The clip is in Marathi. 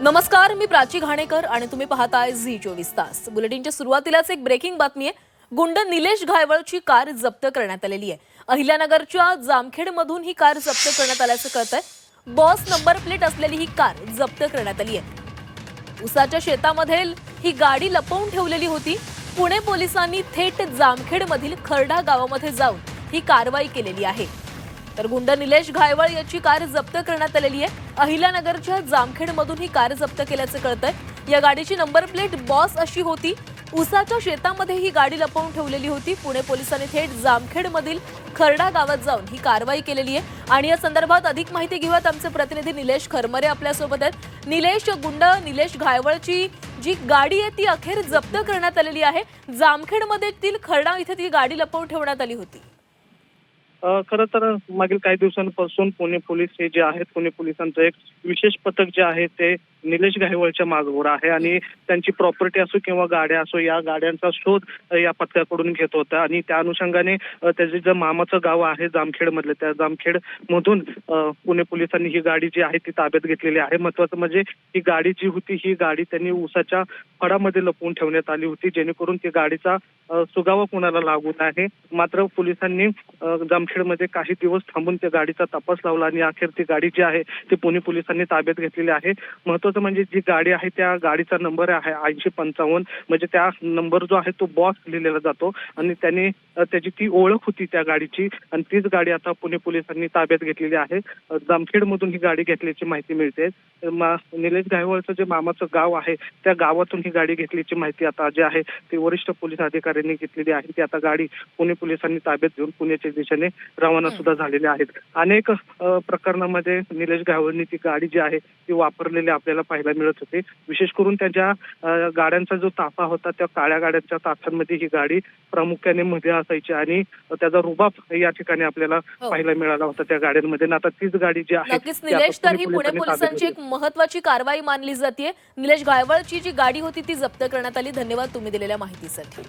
नमस्कार, मी प्राची घाणेकर आणि तुम्ही पाहताय झी24 तास। बुलेटिनच्या सुरुवातीलाच एक ब्रेकिंग बातमी आहे। गुंड निलेश घायवळची कार जप्त करण्यात आलेली आहे। अहिल्यानगरच्या जामखेडमधून ही कार जप्त करण्यात आल्याचं कळतंय। बॉस नंबर प्लेट असलेली ही कार जप्त करण्यात आली आहे। उसाच्या शेतामध्ये ही गाडी लपवून ठेवलेली होती। पुणे पोलिसांनी थेट जामखेडमधील खरडा गावामध्ये जाऊन ही कारवाई केलेली आहे। तर गुंड निलेश घायवळ याची कार जप्त करण्यात आलेली आहे। अहिल्यानगरच्या जामखेडमधून ही कार जप्त केल्याचं कळतंय। या गाडीची नंबर प्लेट बॉस अशी होती। उसाच्या शेतामध्ये ही गाडी लपवून ठेवलेली होती। पुणे पोलिसांनी थेट जामखेडमधील खरडा गावात जाऊन ही कारवाई केलेली आहे। आणि या संदर्भात अधिक माहिती घेऊयात, आमचे प्रतिनिधी निलेश खरमरे आपल्या सोबत आहेत। निलेश, गुंड निलेश घायवळची जी गाडी आहे ती अखेर जप्त करण्यात आलेली आहे। जामखेडमधील खरडा इथे ती गाडी लपवून ठेवण्यात आली होती। खरं तर मागील काही दिवसांपासून पुणे पोलीस हे जे आहेत, पुणे पोलिसांचं एक विशेष पथक जे आहे ते निलेश घायवळच्या मागवर आहे आणि त्यांची प्रॉपर्टी असो किंवा गाड्या असो, या गाड्यांचा शोध या पथकाकडून घेत होता। आणि त्या अनुषंगाने त्याचे जे मामाचं गाव आहे जामखेड मधलं, त्या जामखेड मधून पुणे पोलिसांनी ही गाडी जी आहे ती ताब्यात घेतलेली आहे। महत्वाचं म्हणजे ही गाडी जी होती, ही गाडी त्यांनी उसाच्या फडामध्ये लपवून ठेवण्यात आली होती, जेणेकरून ती गाडीचा सुगावा कोणाला लागू नये। मात्र पोलिसांनी जामखेडमध्ये काही दिवस थांबून त्या गाडीचा तपास लावला आणि अखेर ती गाडी जी आहे ती पुणे पोलिसांनी ताब्यात घेतलेली आहे। महत्वाचं म्हणजे जी गाडी आहे त्या गाडीचा नंबर आहे 8055, म्हणजे त्या नंबर जो आहे तो बॉस लिहिलेला जातो आणि त्याने त्याची ती ओळख होती त्या गाडीची आणि तीच गाडी आता पुणे पोलिसांनी ताब्यात घेतलेली आहे। जामखेडमधून ही गाडी घेतल्याची माहिती मिळते। निलेश घायवळचं जे मामाचं गाव आहे त्या गावातून ही गाडी घेतल्याची माहिती आता जी आहे ती वरिष्ठ पोलीस अधिकाऱ्यांनी घेतलेली आहे। ती आता गाडी पुणे पोलिसांनी ताब्यात घेऊन पुण्याच्या दिशेने रवाना सुद्धा झालेले आहेत। अनेक प्रकरणामध्ये निलेश घायवळनी ती गाडी जी आहे ती वापरलेली आपल्याला पाहायला मिळत होते। विशेष करून त्याच्या गाड्यांचा जो ताफा होता, त्या काळ्या गाड्यांच्या ताफ्यांमध्ये ही गाडी प्रामुख्याने मध्ये असायची आणि त्याचा रुबाब या ठिकाणी आपल्याला पाहायला मिळाला होता त्या गाड्यांमध्ये। आता तीच गाडी जी आहे नक्कीच निलेश, तर ही पुणे पोलिसांची एक महत्त्वाची कारवाई मानली जाते। निलेश घायवळची जी गाडी होती ती जप्त करण्यात आली। धन्यवाद तुम्ही दिलेल्या माहितीसाठी।